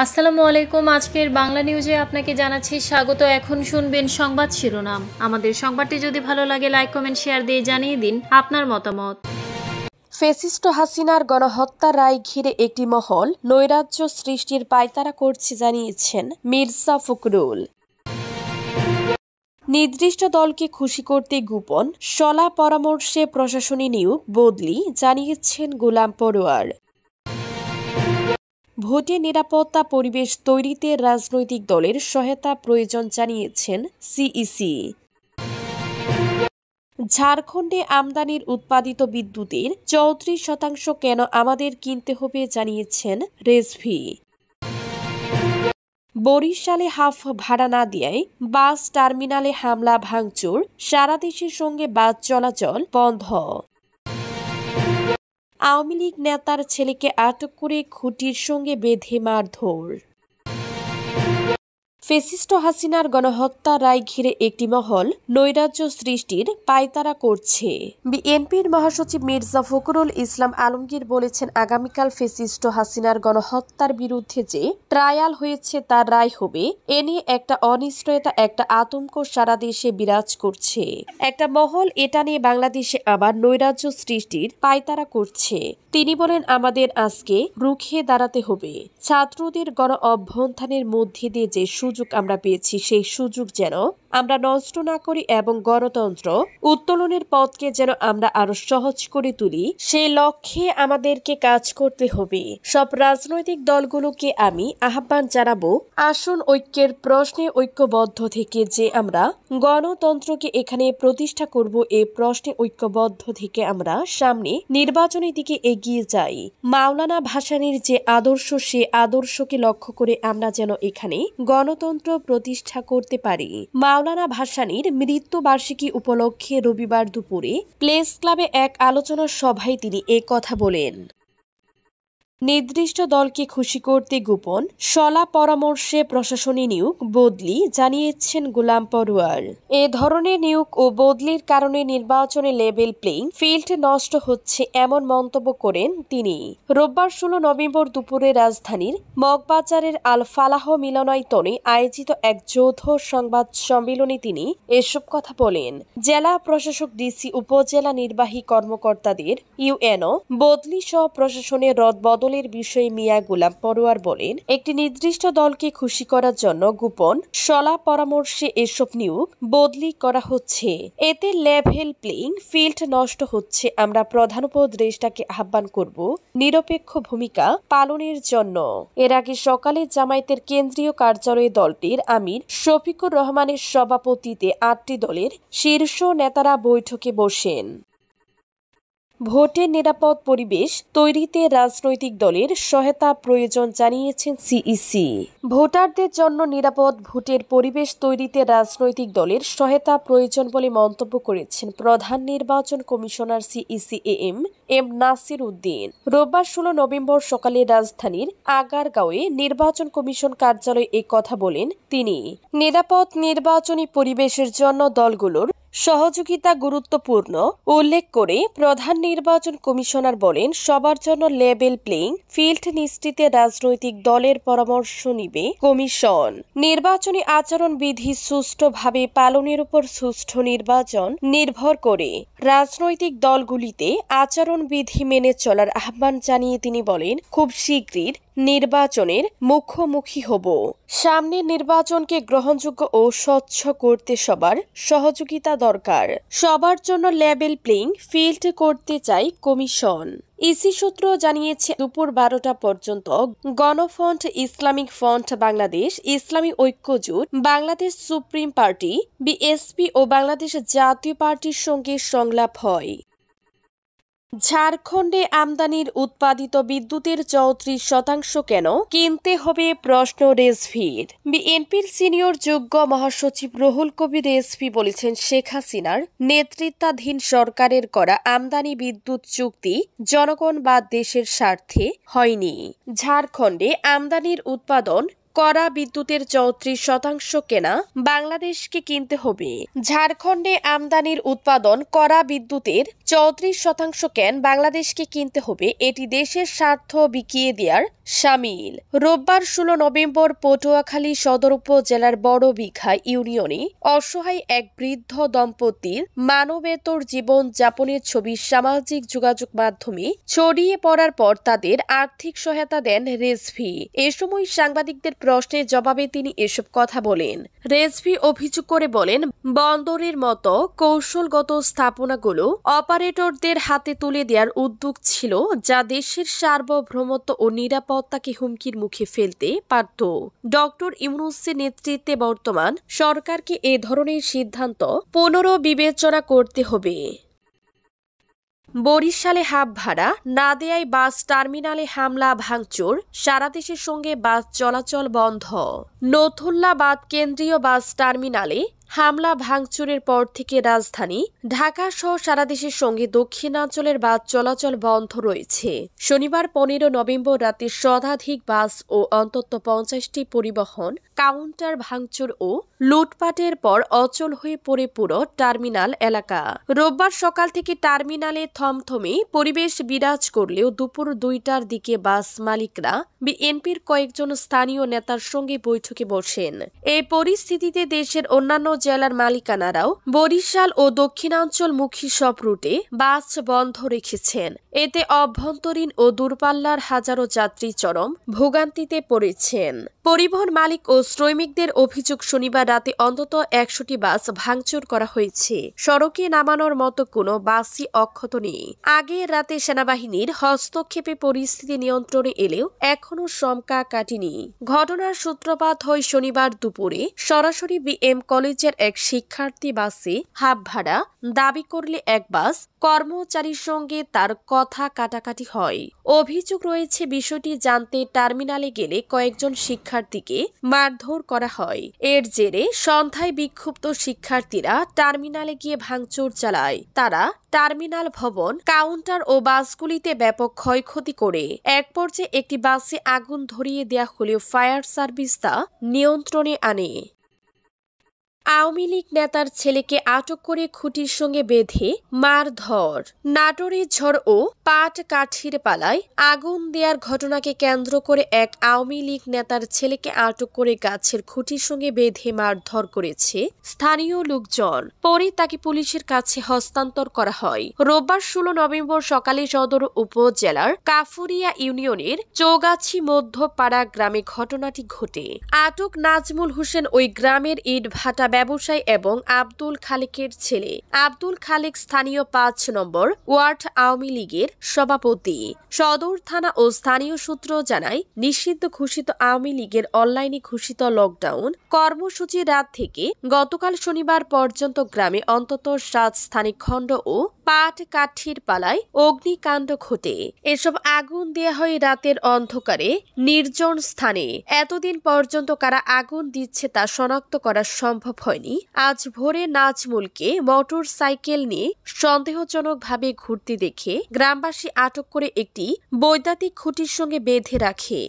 আসসালামু আলাইকুম। আজকের বাংলা নিউজে আপনাকে জানাচ্ছি স্বাগত। এখন শুনবেন সংবাদ শিরোনাম। আমাদের সংবাদটি যদি ভালো লাগে লাইক কমেন্ট শেয়ার দিয়ে জানিয়ে দিন আপনার মতামত। ফ্যাসিস্ট হাসিনার গণহত্যা রায় ঘিরে একটি মহল নৈরাজ্য সৃষ্টির পায়তারা করছে জানিয়েছেন মির্জা ফখরুল। নির্দিষ্ট দলকে খুশি করতে গোপন শলা পরামর্শে প্রশাসনী নিয়োগ বদলি জানিয়েছেন গোলাম পরোয়ার। ভোটে নিরাপত্তা পরিবেশ তৈরিতে রাজনৈতিক দলের সহায়তা প্রয়োজন জানিয়েছেন সিইসি। ঝাড়খণ্ডে আমদানির উৎপাদিত বিদ্যুতের ৩৪% কেন আমাদের কিনতে হবে জানিয়েছেন রেজভি। বরিশালে হাফ ভাড়া না দেয়ায় বাস টার্মিনালে হামলা ভাঙচুর, সারা দেশের সঙ্গে বাস চলাচল বন্ধ। আওয়ামী লীগ নেতার ছেলেকে আটক করে খুঁটির সঙ্গে বেঁধে মারধর। ফ্যাসিস্ট হাসিনার গণহত্যা রায় ঘিরে একটি মহল নৈরাজ্য সৃষ্টির পায়তারা করছে। বিএনপির মহাসচিব মির্জা ফখরুল ইসলাম আলমগীর বলেছেন, আগামীকাল ফ্যাসিস্ট হাসিনার গণহত্যার বিরুদ্ধে যে ট্রায়াল হয়েছে তার রায় হবে, এ নিয়ে একটা অনিশ্চয়তা, একটা আতঙ্ক সারা দেশে বিরাজ করছে। একটা মহল এটা নিয়ে বাংলাদেশে আবার নৈরাজ্য সৃষ্টির পায়তারা করছে। তিনি বলেন, আমাদের আজকে রুখে দাঁড়াতে হবে। ছাত্রদের গণ অভ্যুত্থানের মধ্যে দিয়ে যে সুযোগ আমরা পেয়েছি সেই সুযোগ যেন আমরা নষ্ট না করি এবং গণতন্ত্র উত্তোলনের পথকে যেন আমরা আরো সহজ করে তুলি, সেই লক্ষ্যে আমাদেরকে কাজ করতে হবে। সব রাজনৈতিক দলগুলোকে আমি আহ্বান জানাবো, আসুন ঐক্যের প্রশ্নে ঐক্যবদ্ধ থেকে যে আমরা গণতন্ত্রকে এখানে প্রতিষ্ঠা করব, এই প্রশ্নে ঐক্যবদ্ধ থেকে আমরা সামনে নির্বাচনের দিকে এগিয়ে যাই। মাওলানা ভাসানীর যে আদর্শ, সে আদর্শকে লক্ষ্য করে আমরা যেন এখানে গণতন্ত্র প্রতিষ্ঠা করতে পারি। মাওলানা ভাসানীর মৃত্যুবার্ষিকী উপলক্ষে রবিবার দুপুরে প্লেস ক্লাবে এক আলোচনা সভায় তিনি এ কথা বলেন। নির্দিষ্ট দলকে খুশি করতে গোপন শলা পরামর্শে প্রশাসনী নিয়োগ বদলি জানিয়েছেন গোলাম পরোয়ার। এ ধরনের নিয়োগ ও বদলির কারণে নির্বাচনে লেভেল প্লেইং ফিল্ড নষ্ট হচ্ছে এমন মন্তব্য করেন তিনি। রোববার ১৬ নভেম্বর দুপুরে রাজধানীর মগবাজারের আল ফালাহ মিলনায়তনে আয়োজিত এক যৌথ সংবাদ সম্মেলনে তিনি এসব কথা বলেন। জেলা প্রশাসক, ডিসি, উপজেলা নির্বাহী কর্মকর্তাদের ইউএনও বদলি সহ প্রশাসনের রদবদল বিষয়ে মিয়া গোলাম পরোয়ার বলেন, একটি নির্দিষ্ট দলকে খুশি করার জন্য গোপন শলা পরামর্শে এসব নিয়োগ বদলি করা হচ্ছে। এতে লেভেল প্লেইং ফিল্ড নষ্ট হচ্ছে। আমরা প্রধান উপদেষ্টাকে আহ্বান করব নিরপেক্ষ ভূমিকা পালনের জন্য। এর আগে সকালে জামায়াতের কেন্দ্রীয় কার্যালয়ে দলটির আমির শফিকুর রহমানের সভাপতিত্বে ৮টি দলের শীর্ষ নেতারা বৈঠকে বসেন। ভোটে নিরাপদ পরিবেশ তৈরিতে রাজনৈতিক দলের সহায়তা প্রয়োজন জানিয়েছেন সিইসি। ভোটারদের জন্য নিরাপদ ভোটের পরিবেশ তৈরিতে রাজনৈতিক দলের সহায়তা প্রয়োজন বলে মন্তব্য করেছেন প্রধান নির্বাচন commissioner CEC M Nasir Uddin. রোববার ১৬ নভেম্বর সকালে রাজধানীর আগারগাঁওয়ে নির্বাচন কমিশন কার্যালয়ে এ কথা বলেন তিনি। নিরাপদ নির্বাচনী পরিবেশের জন্য দলগুলোর সহযোগিতা গুরুত্বপূর্ণ উল্লেখ করে প্রধান নির্বাচন কমিশনার বলেন, সবার জন্য লেভেল প্লেইং ফিল্ড নিশ্চিতে রাজনৈতিক দলের পরামর্শ নিবে কমিশন। নির্বাচনী আচরণ বিধি সুষ্ঠুভাবে পালনের উপর সুষ্ঠু নির্বাচন নির্ভর করে। রাজনৈতিক দলগুলিতে আচরণ বিধি মেনে চলার আহ্বান জানিয়ে তিনি বলেন, খুব শীঘ্রই নির্বাচনের মুখোমুখি হব। সামনের নির্বাচনকে গ্রহণযোগ্য ও স্বচ্ছ করতে সবার সহযোগিতা দরকার। সবার জন্য লেভেল প্লেইং ফিল্ড করতে চাই কমিশন। ইসি সূত্র জানিয়েছে, দুপুর ১২টা পর্যন্ত গণফ্রন্ট, ইসলামিক ফ্রন্ট বাংলাদেশ, ইসলামী ঐক্যজোট, বাংলাদেশ সুপ্রিম পার্টি, বিএসপি ও বাংলাদেশ জাতীয় পার্টির সঙ্গে সংলাপ হয়। ঝাড়খণ্ডে আমদানির উৎপাদিত বিদ্যুতের ৩৪% কেন কিনতে হবে প্রশ্ন রেজভির। বিএনপির সিনিয়র যুগ্ম মহাসচিব রুহুল কবির রেজভি বলেছেন, শেখ হাসিনার নেতৃত্বাধীন সরকারের করা আমদানি বিদ্যুৎ চুক্তি জনগণ বা দেশের স্বার্থে হয়নি। ঝাড়খণ্ডে আমদানির উৎপাদন কড়া বিদ্যুতের 34% কেনা বাংলাদেশকে কিনতে হবে। ঝাড়খণ্ডে আমদানির উৎপাদন কড়া বিদ্যুতের 34% কেন বাংলাদেশকে কিনতে হবে, এটি দেশের স্বার্থ বিকিয়ে দেওয়ার শামিল। রোববার 16 নভেম্বর পটুয়াখালী সদর উপজেলার বড়বিঘা ইউনিয়নে অসহায় এক বৃদ্ধ দম্পতির মানবেতর জীবন যাপনের ছবি সামাজিক যোগাযোগ মাধ্যমে ছড়িয়ে পড়ার পর তাদের আর্থিক সহায়তা দেন রেজভি। এ সময় সাংবাদিকদের প্রশ্নের জবাবে তিনি এসব কথা বলেন। রেজভি অভিযোগ করে বলেন, বন্দরের মতো কৌশলগত স্থাপনাগুলো অপারেটরদের হাতে তুলে দেওয়ার উদ্যোগ ছিল, যা দেশের সার্বভৌমত্ব ও নিরাপত্তাকে হুমকির মুখে ফেলতে পারত। ডক্টর ইউনূসের নেতৃত্বে বর্তমান সরকারকে এ ধরনের সিদ্ধান্ত পুনর্বিবেচনা করতে হবে। বরিশালে হাফ ভাড়া না দেয়ায় বাস টার্মিনালে হামলা ভাঙচুর, সারা দেশের সঙ্গে বাস চলাচল বন্ধ। নথুল্লাবাদ কেন্দ্রীয় বাস টার্মিনালে হামলা ভাঙচুরের পর থেকে রাজধানী ঢাকা সহ সারা দেশের সঙ্গে দক্ষিণাঞ্চলের বাস চলাচল বন্ধ রয়েছে। শনিবার 15 নভেম্বর রাতে শতাধিক বাস ও অন্তত 50টি পরিবহন কাউন্টার ভাঙচুর ও লুটপাটের পর অচল হয়ে পড়ে পুরো টার্মিনাল এলাকা। রোববার সকাল থেকে টার্মিনালে থমথমে পরিবেশ বিরাজ করলেও দুপুর 2টার দিকে বাস মালিকরা বিএনপির কয়েকজন স্থানীয় নেতার সঙ্গে বৈঠকে বসেন। এই পরিস্থিতিতে দেশের অন্যান্য জেলার মালিকানারাও বরিশাল ও দক্ষিণাঞ্চলমুখী সব রুটে বাস বন্ধ রেখেছেন। এতে অভ্যন্তরীণ ও দূরপাল্লার হাজারো যাত্রী চরম ভোগান্তিতে পড়েছেন। পরিবহন মালিক ও শ্রমিকদের অভিযোগ, শনিবার রাতে অন্তত 100টি বাস ভাঙচুর করা হয়েছে। সড়কে নামানোর মতো কোনো বাসই অক্ষত নেই। আগের রাতে সেনাবাহিনীর হস্তক্ষেপে পরিস্থিতি নিয়ন্ত্রণে এলেও এখনও শঙ্কা কাটেনি। ঘটনার সূত্রপাত হয় শনিবার দুপুরে। সরাসরি বিএম কলেজের এক শিক্ষার্থী বাসে হাফ ভাড়া দাবি করলে এক বাস কর্মচারীর সঙ্গে তার কথা কাটাকাটি হয়। অভিযোগ রয়েছে, বিষয়টি জানতে টার্মিনালে গেলে কয়েকজন শিক্ষার্থীকে মারধর করা হয়। এর জেরে সন্ধ্যায় বিক্ষুব্ধ শিক্ষার্থীরা টার্মিনালে গিয়ে ভাঙচুর চালায়। তারা টার্মিনাল ভবন, কাউন্টার ও বাসগুলিতে ব্যাপক ক্ষয়ক্ষতি করে। এক পর্যায়ে একটি বাসে আগুন ধরিয়ে দেয়া হলেও ফায়ার সার্ভিস তা নিয়ন্ত্রণে আনে। আওয়ামী লীগ নেতার ছেলেকে আটক করে খুঁটির সঙ্গে বেঁধে মারধর। নাটোরে ঝড় ও পাট কাঠির পালায় আগুন দেওয়ার ঘটনাকে কেন্দ্র করে এক আওয়ামী লীগ নেতার ছেলেকে আটক করে গাছের খুঁটির সঙ্গে বেঁধে মারধর করেছে স্থানীয় লোকজন। পরে তাকে পুলিশের কাছে হস্তান্তর করা হয়। রোববার 16 নভেম্বর সকালে সদর উপজেলার কাফুরিয়া ইউনিয়নের চৌগাছি মধ্যপাড়া গ্রামে ঘটনাটি ঘটে। আটক নাজমুল হোসেন ওই গ্রামের ইট ভাটা ব্যবসায়ী এবং আব্দুল খালেকের ছেলে। আব্দুল খালেক স্থানীয় 5 নম্বর ওয়ার্ড আওয়ামী লীগের সভাপতি। সদর থানা ও স্থানীয় সূত্র জানায়, নিষিদ্ধ ঘোষিত আওয়ামী লীগের অনলাইনে ঘোষিত লকডাউন কর্মসূচি রাত থেকে গতকাল শনিবার পর্যন্ত গ্রামে অন্তত 7 স্থানে খণ্ড ও পাট কাঠির পালায় অগ্নিকাণ্ড ঘটে। এসব আগুন দেয়া হয় রাতের অন্ধকারে নির্জন স্থানে। এতদিন পর্যন্ত কারা আগুন দিচ্ছে তা শনাক্ত করা সম্ভব হয়নি। আজ ভোরে নাজমুলকে মোটর সাইকেল নিয়ে সন্দেহজনকভাবে ঘুরতে দেখে গ্রামবাসী আটক করে একটি বৈদ্যুতিক খুঁটির সঙ্গে বেঁধে রাখে।